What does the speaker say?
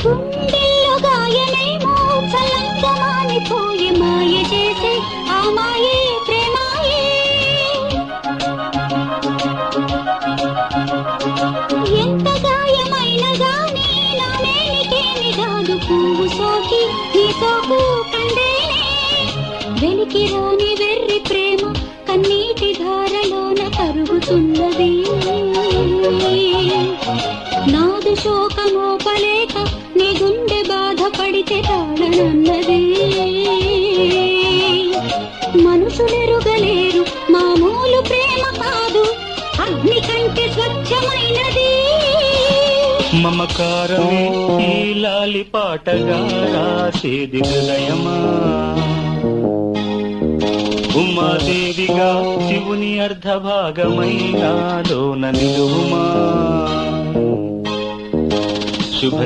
గుండెల్లో గాయమేమో చల్లంగా మానిపోయి మాయ చేసే ఆ మాయే ప్రేమాయే. ఎంత గాయమైన గానీ నా మేనికేమి కాదు, పువ్వు సోకి నీ సోకు కండేనే. వెలికి రాని వెర్రి ప్రేమ కన్నీటి ధారలోన కరుగుతున్నది. నాదు శోకమోపలేక నీ గుండె బాధపడితే తాళనన్నది. మనుషులెరుగలేరు మామూలు ప్రేమ కాదు, అగ్ని కంటే స్వచ్ఛమైనది. మమకారమే ఈ లాలి పాటగా రాసేది హృదయమా, ఉమాదేవిగా శివుని అర్ధభాగమైనాలోన నిలువుమా. శుభ